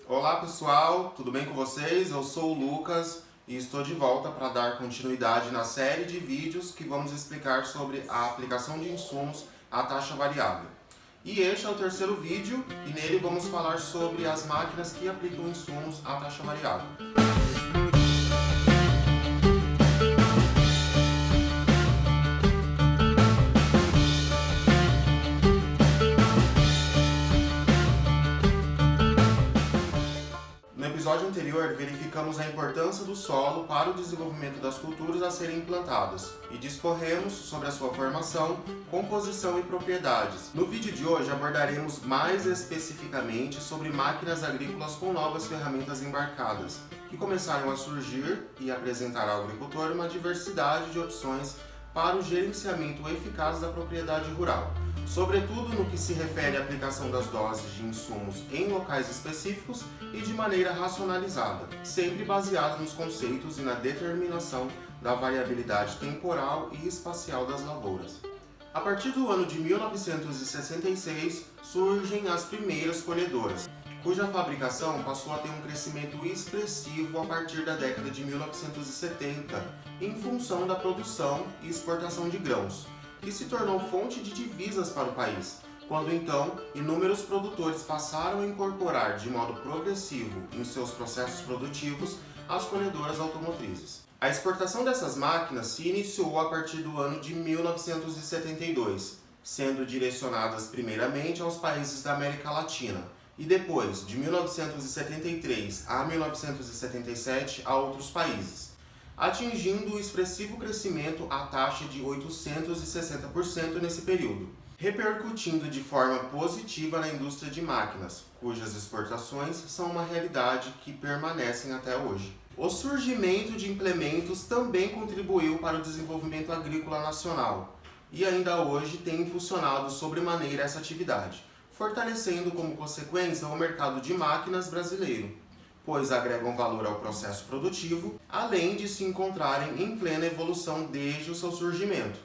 Olá pessoal, tudo bem com vocês? Eu sou o Lucas e estou de volta para dar continuidade na série de vídeos que vamos explicar sobre a aplicação de insumos à taxa variável. E este é o terceiro vídeo e nele vamos falar sobre as máquinas que aplicam insumos à taxa variável. No episódio anterior, verificamos a importância do solo para o desenvolvimento das culturas a serem implantadas e discorremos sobre a sua formação, composição e propriedades. No vídeo de hoje abordaremos mais especificamente sobre máquinas agrícolas com novas ferramentas embarcadas, que começaram a surgir e apresentar ao agricultor uma diversidade de opções para o gerenciamento eficaz da propriedade rural, sobretudo no que se refere à aplicação das doses de insumos em locais específicos e de maneira racionalizada, sempre baseada nos conceitos e na determinação da variabilidade temporal e espacial das lavouras. A partir do ano de 1966, surgem as primeiras colhedoras, cuja fabricação passou a ter um crescimento expressivo a partir da década de 1970, em função da produção e exportação de grãos, que se tornou fonte de divisas para o país, quando então inúmeros produtores passaram a incorporar de modo progressivo em seus processos produtivos as colhedoras automotrizes. A exportação dessas máquinas se iniciou a partir do ano de 1972, sendo direcionadas primeiramente aos países da América Latina, e depois, de 1973 a 1977, a outros países, atingindo o expressivo crescimento à taxa de 860% nesse período, repercutindo de forma positiva na indústria de máquinas, cujas exportações são uma realidade que permanecem até hoje. O surgimento de implementos também contribuiu para o desenvolvimento agrícola nacional e ainda hoje tem impulsionado sobremaneira essa atividade, fortalecendo como consequência o mercado de máquinas brasileiro, pois agregam valor ao processo produtivo, além de se encontrarem em plena evolução desde o seu surgimento.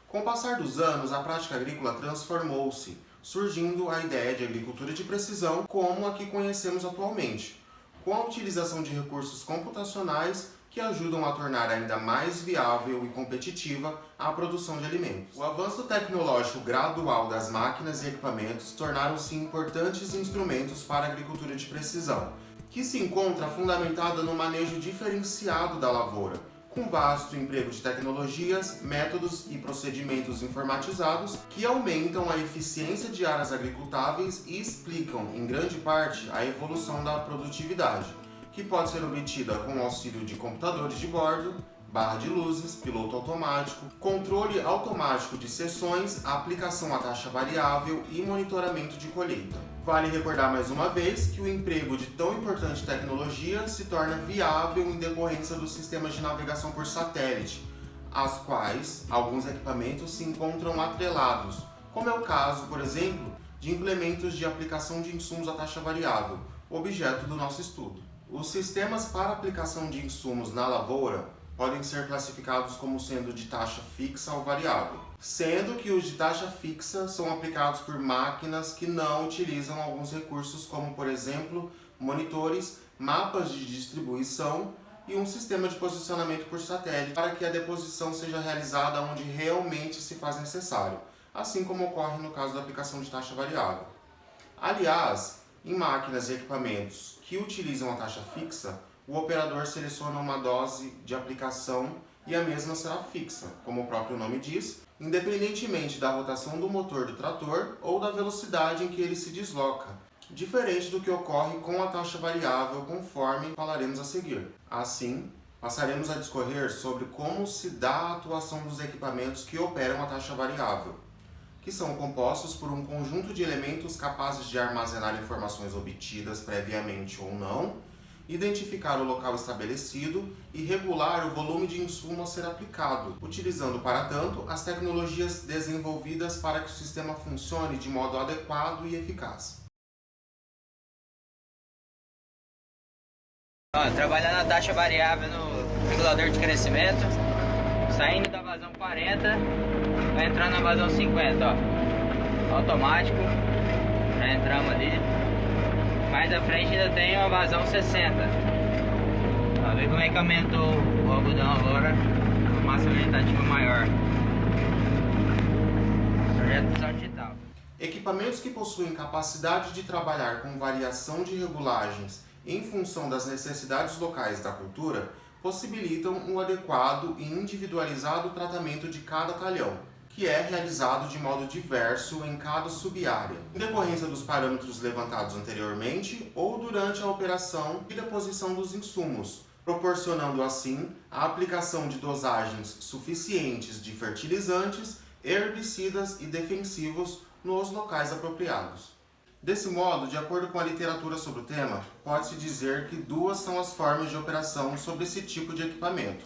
Com o passar dos anos, a prática agrícola transformou-se, surgindo a ideia de agricultura de precisão como a que conhecemos atualmente, com a utilização de recursos computacionais que ajudam a tornar ainda mais viável e competitiva a produção de alimentos. O avanço tecnológico gradual das máquinas e equipamentos tornaram-se importantes instrumentos para a agricultura de precisão, que se encontra fundamentada no manejo diferenciado da lavoura, com vasto emprego de tecnologias, métodos e procedimentos informatizados que aumentam a eficiência de áreas agricultáveis e explicam, em grande parte, a evolução da produtividade, que pode ser obtida com o auxílio de computadores de bordo, barra de luzes, piloto automático, controle automático de seções, aplicação à taxa variável e monitoramento de colheita. Vale recordar mais uma vez que o emprego de tão importante tecnologia se torna viável em decorrência dos sistemas de navegação por satélite, às quais alguns equipamentos se encontram atrelados, como é o caso, por exemplo, de implementos de aplicação de insumos à taxa variável, objeto do nosso estudo. Os sistemas para aplicação de insumos na lavoura podem ser classificados como sendo de taxa fixa ou variável, sendo que os de taxa fixa são aplicados por máquinas que não utilizam alguns recursos como, por exemplo, monitores, mapas de distribuição e um sistema de posicionamento por satélite para que a deposição seja realizada onde realmente se faz necessário, assim como ocorre no caso da aplicação de taxa variável. Aliás, em máquinas e equipamentos que utilizam a taxa fixa, o operador seleciona uma dose de aplicação e a mesma será fixa, como o próprio nome diz, independentemente da rotação do motor do trator ou da velocidade em que ele se desloca, diferente do que ocorre com a taxa variável, conforme falaremos a seguir. Assim, passaremos a discorrer sobre como se dá a atuação dos equipamentos que operam a taxa variável, que são compostos por um conjunto de elementos capazes de armazenar informações obtidas previamente ou não, identificar o local estabelecido e regular o volume de insumo a ser aplicado, utilizando, para tanto, as tecnologias desenvolvidas para que o sistema funcione de modo adequado e eficaz. Trabalhando a taxa variável no regulador de crescimento, saindo da vazão 40, vai entrando na vazão 50, ó. Automático, já entramos ali. Mais à frente ainda tem uma vazão 60. Pra ver como é que aumentou o algodão agora, massa vegetativa maior. Projeto Visual Digital. Equipamentos que possuem capacidade de trabalhar com variação de regulagens em função das necessidades locais da cultura possibilitam um adequado e individualizado tratamento de cada talhão, que é realizado de modo diverso em cada sub-área, em decorrência dos parâmetros levantados anteriormente ou durante a operação de deposição dos insumos, proporcionando assim a aplicação de dosagens suficientes de fertilizantes, herbicidas e defensivos nos locais apropriados. Desse modo, de acordo com a literatura sobre o tema, pode-se dizer que duas são as formas de operação sobre esse tipo de equipamento,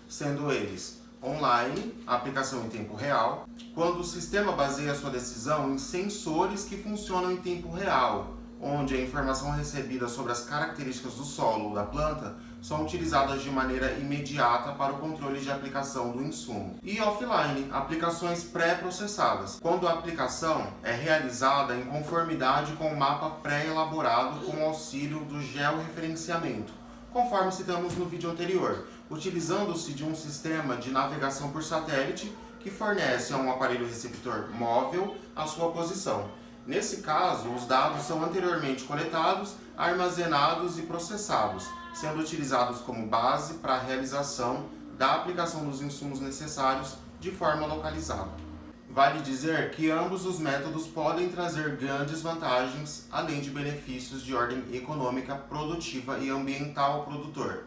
sendo eles online, a aplicação em tempo real, quando o sistema baseia sua decisão em sensores que funcionam em tempo real, onde a informação recebida sobre as características do solo ou da planta são utilizadas de maneira imediata para o controle de aplicação do insumo. E offline, aplicações pré-processadas, quando a aplicação é realizada em conformidade com o mapa pré-elaborado com o auxílio do georreferenciamento, conforme citamos no vídeo anterior, utilizando-se de um sistema de navegação por satélite que fornece a um aparelho receptor móvel a sua posição. Nesse caso, os dados são anteriormente coletados, armazenados e processados, sendo utilizados como base para a realização da aplicação dos insumos necessários de forma localizada. Vale dizer que ambos os métodos podem trazer grandes vantagens, além de benefícios de ordem econômica, produtiva e ambiental ao produtor,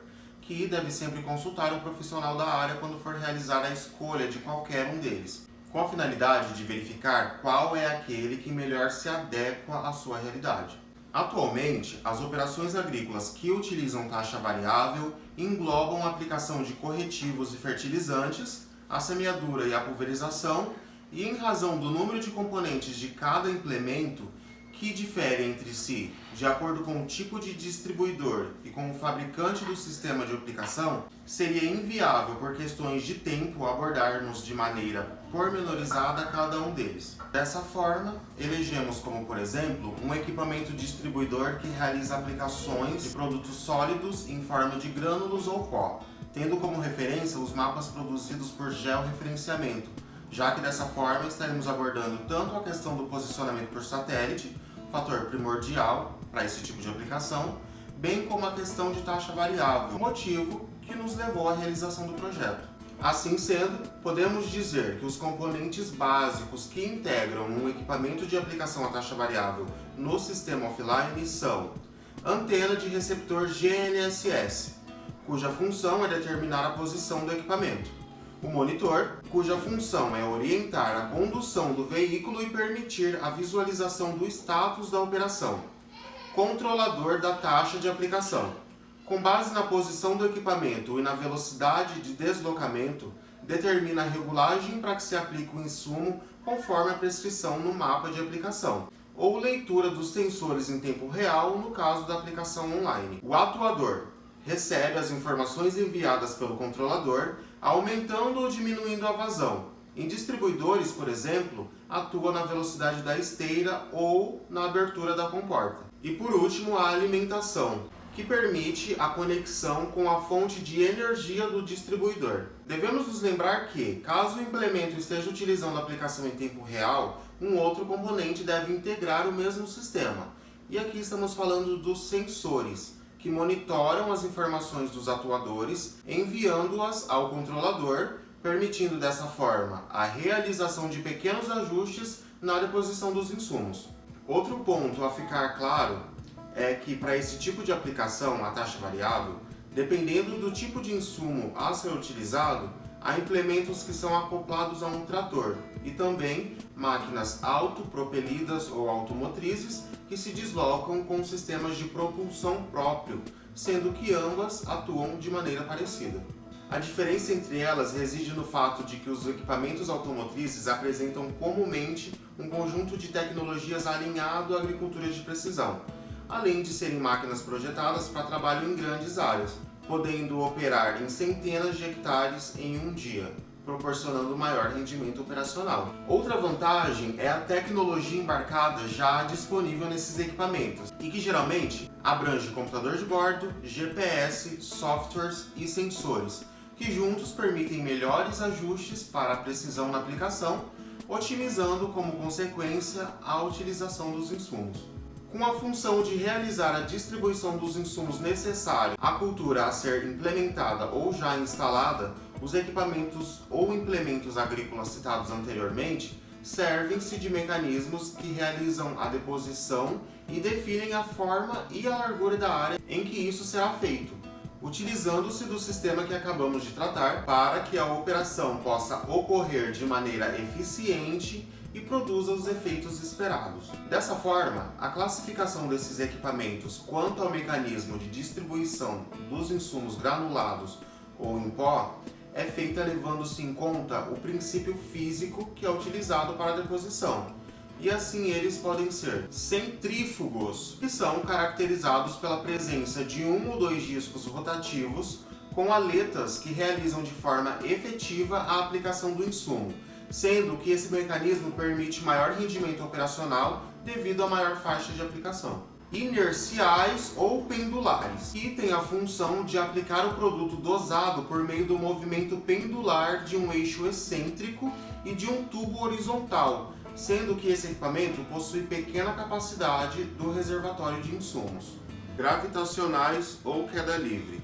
que deve sempre consultar um profissional da área quando for realizar a escolha de qualquer um deles, com a finalidade de verificar qual é aquele que melhor se adequa à sua realidade. Atualmente, as operações agrícolas que utilizam taxa variável englobam a aplicação de corretivos e fertilizantes, a semeadura e a pulverização, e em razão do número de componentes de cada implemento, que difere entre si de acordo com o tipo de distribuidor e com o fabricante do sistema de aplicação, seria inviável por questões de tempo abordarmos de maneira pormenorizada cada um deles. Dessa forma, elegemos como, por exemplo, um equipamento distribuidor que realiza aplicações de produtos sólidos em forma de grânulos ou pó, tendo como referência os mapas produzidos por georreferenciamento, já que dessa forma estaremos abordando tanto a questão do posicionamento por satélite, fator primordial para esse tipo de aplicação, bem como a questão de taxa variável, motivo que nos levou à realização do projeto. Assim sendo, podemos dizer que os componentes básicos que integram um equipamento de aplicação a taxa variável no sistema offline são antena de receptor GNSS, cuja função é determinar a posição do equipamento, o monitor, cuja função é orientar a condução do veículo e permitir a visualização do status da operação, controlador da taxa de aplicação. Com base na posição do equipamento e na velocidade de deslocamento, determina a regulagem para que se aplique o insumo conforme a prescrição no mapa de aplicação, ou leitura dos sensores em tempo real no caso da aplicação online. O atuador recebe as informações enviadas pelo controlador, aumentando ou diminuindo a vazão. Em distribuidores, por exemplo, atua na velocidade da esteira ou na abertura da comporta. E por último, a alimentação, que permite a conexão com a fonte de energia do distribuidor. Devemos nos lembrar que, caso o implemento esteja utilizando a aplicação em tempo real, um outro componente deve integrar o mesmo sistema. E aqui estamos falando dos sensores, que monitoram as informações dos atuadores, enviando-as ao controlador, permitindo dessa forma a realização de pequenos ajustes na deposição dos insumos. Outro ponto a ficar claro é que para esse tipo de aplicação, a taxa variável, dependendo do tipo de insumo a ser utilizado, há implementos que são acoplados a um trator e também máquinas autopropelidas ou automotrizes que se deslocam com sistemas de propulsão próprio, sendo que ambas atuam de maneira parecida. A diferença entre elas reside no fato de que os equipamentos automotrizes apresentam comumente um conjunto de tecnologias alinhado à agricultura de precisão, além de serem máquinas projetadas para trabalho em grandes áreas, podendo operar em centenas de hectares em um dia. proporcionando maior rendimento operacional. Outra vantagem é a tecnologia embarcada já disponível nesses equipamentos e que geralmente abrange computador de bordo, GPS, softwares e sensores, que juntos permitem melhores ajustes para a precisão na aplicação, otimizando como consequência a utilização dos insumos. Com a função de realizar a distribuição dos insumos necessários à cultura a ser implementada ou já instalada, os equipamentos ou implementos agrícolas citados anteriormente servem-se de mecanismos que realizam a deposição e definem a forma e a largura da área em que isso será feito, utilizando-se do sistema que acabamos de tratar para que a operação possa ocorrer de maneira eficiente e produza os efeitos esperados. Dessa forma, a classificação desses equipamentos quanto ao mecanismo de distribuição dos insumos granulados ou em pó é feita levando-se em conta o princípio físico que é utilizado para a deposição. E assim eles podem ser centrífugos, que são caracterizados pela presença de um ou dois discos rotativos com aletas que realizam de forma efetiva a aplicação do insumo, sendo que esse mecanismo permite maior rendimento operacional devido à maior faixa de aplicação. Inerciais ou pendulares, que têm a função de aplicar o produto dosado por meio do movimento pendular de um eixo excêntrico e de um tubo horizontal, sendo que esse equipamento possui pequena capacidade do reservatório de insumos. Gravitacionais ou queda livre,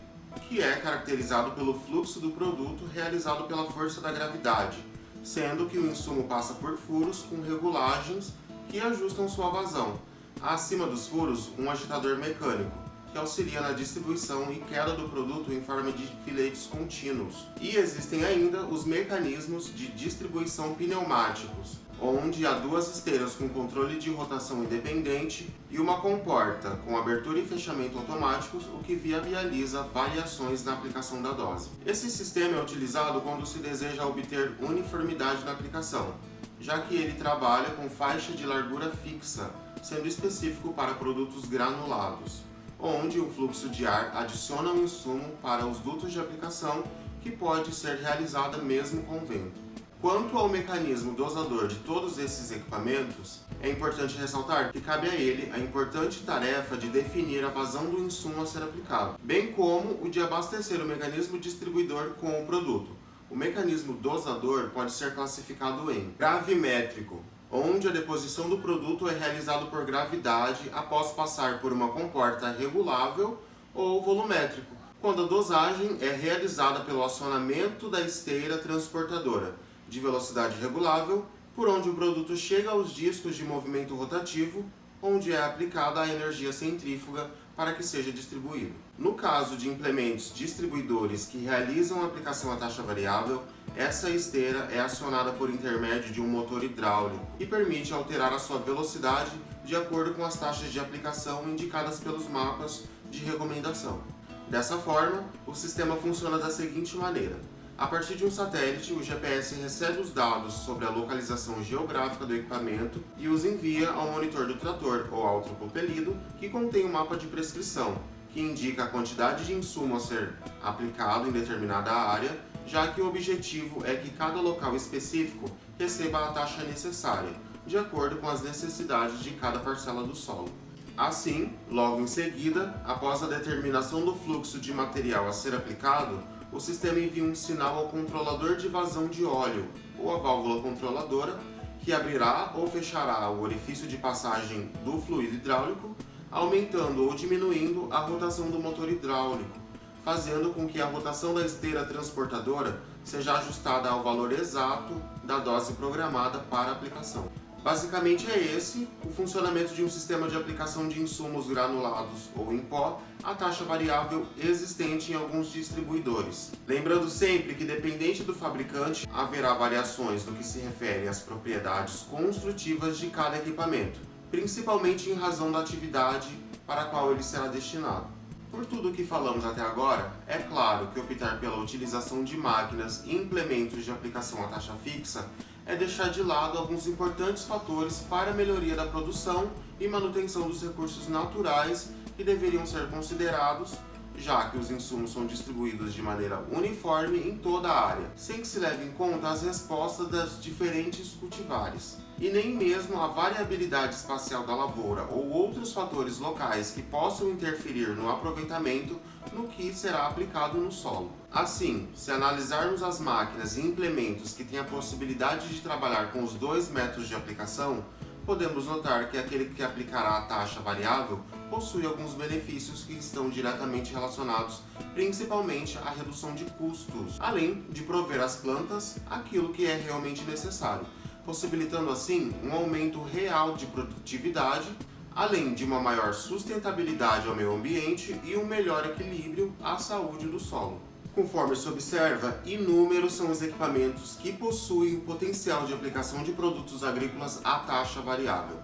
que é caracterizado pelo fluxo do produto realizado pela força da gravidade, sendo que o insumo passa por furos com regulagens que ajustam sua vazão. Acima dos furos, um agitador mecânico, que auxilia na distribuição e queda do produto em forma de filetes contínuos. E existem ainda os mecanismos de distribuição pneumáticos, onde há duas esteiras com controle de rotação independente e uma comporta com abertura e fechamento automáticos, o que viabiliza variações na aplicação da dose. Esse sistema é utilizado quando se deseja obter uniformidade na aplicação, já que ele trabalha com faixa de largura fixa, sendo específico para produtos granulados, onde o fluxo de ar adiciona um insumo para os dutos de aplicação, que pode ser realizada mesmo com vento. Quanto ao mecanismo dosador de todos esses equipamentos, é importante ressaltar que cabe a ele a importante tarefa de definir a vazão do insumo a ser aplicado, bem como o de abastecer o mecanismo distribuidor com o produto. O mecanismo dosador pode ser classificado em gravimétrico, onde a deposição do produto é realizada por gravidade após passar por uma comporta regulável, ou volumétrico, quando a dosagem é realizada pelo acionamento da esteira transportadora de velocidade regulável, por onde o produto chega aos discos de movimento rotativo, onde é aplicada a energia centrífuga para que seja distribuído. No caso de implementos distribuidores que realizam a aplicação a taxa variável, essa esteira é acionada por intermédio de um motor hidráulico e permite alterar a sua velocidade de acordo com as taxas de aplicação indicadas pelos mapas de recomendação. Dessa forma, o sistema funciona da seguinte maneira: a partir de um satélite, o GPS recebe os dados sobre a localização geográfica do equipamento e os envia ao monitor do trator ou autopropelido, que contém um mapa de prescrição, que indica a quantidade de insumo a ser aplicado em determinada área, já que o objetivo é que cada local específico receba a taxa necessária, de acordo com as necessidades de cada parcela do solo. Assim, logo em seguida, após a determinação do fluxo de material a ser aplicado, o sistema envia um sinal ao controlador de vazão de óleo, ou a válvula controladora, que abrirá ou fechará o orifício de passagem do fluido hidráulico, aumentando ou diminuindo a rotação do motor hidráulico, fazendo com que a rotação da esteira transportadora seja ajustada ao valor exato da dose programada para a aplicação. Basicamente é esse o funcionamento de um sistema de aplicação de insumos granulados ou em pó a taxa variável existente em alguns distribuidores. Lembrando sempre que, dependente do fabricante, haverá variações no que se refere às propriedades construtivas de cada equipamento, principalmente em razão da atividade para a qual ele será destinado. Por tudo o que falamos até agora, é claro que optar pela utilização de máquinas e implementos de aplicação a taxa fixa é deixar de lado alguns importantes fatores para a melhoria da produção e manutenção dos recursos naturais que deveriam ser considerados já que os insumos são distribuídos de maneira uniforme em toda a área, sem que se leve em conta as respostas das diferentes cultivares. E nem mesmo a variabilidade espacial da lavoura ou outros fatores locais que possam interferir no aproveitamento no que será aplicado no solo. Assim, se analisarmos as máquinas e implementos que têm a possibilidade de trabalhar com os dois métodos de aplicação, podemos notar que aquele que aplicará a taxa variável possui alguns benefícios que estão diretamente relacionados principalmente à redução de custos, além de prover às plantas aquilo que é realmente necessário, possibilitando assim um aumento real de produtividade, além de uma maior sustentabilidade ao meio ambiente e um melhor equilíbrio à saúde do solo. Conforme se observa, inúmeros são os equipamentos que possuem o potencial de aplicação de produtos agrícolas à taxa variável,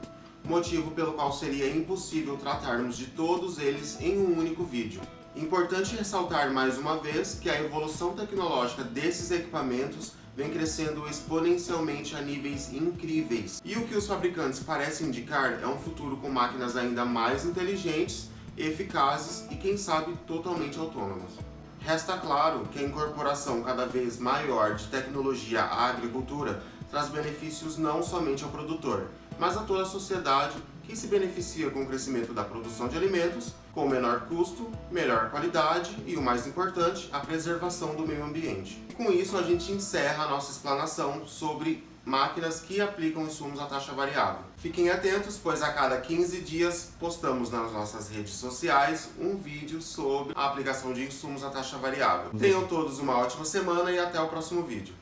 motivo pelo qual seria impossível tratarmos de todos eles em um único vídeo. Importante ressaltar mais uma vez que a evolução tecnológica desses equipamentos vem crescendo exponencialmente a níveis incríveis, e o que os fabricantes parecem indicar é um futuro com máquinas ainda mais inteligentes, eficazes e, quem sabe, totalmente autônomas. Resta claro que a incorporação cada vez maior de tecnologia à agricultura traz benefícios não somente ao produtor, mas a toda a sociedade que se beneficia com o crescimento da produção de alimentos, com menor custo, melhor qualidade e, o mais importante, a preservação do meio ambiente. Com isso, a gente encerra a nossa explanação sobre máquinas que aplicam insumos à taxa variável. Fiquem atentos, pois a cada 15 dias postamos nas nossas redes sociais um vídeo sobre a aplicação de insumos à taxa variável. Tenham todos uma ótima semana e até o próximo vídeo.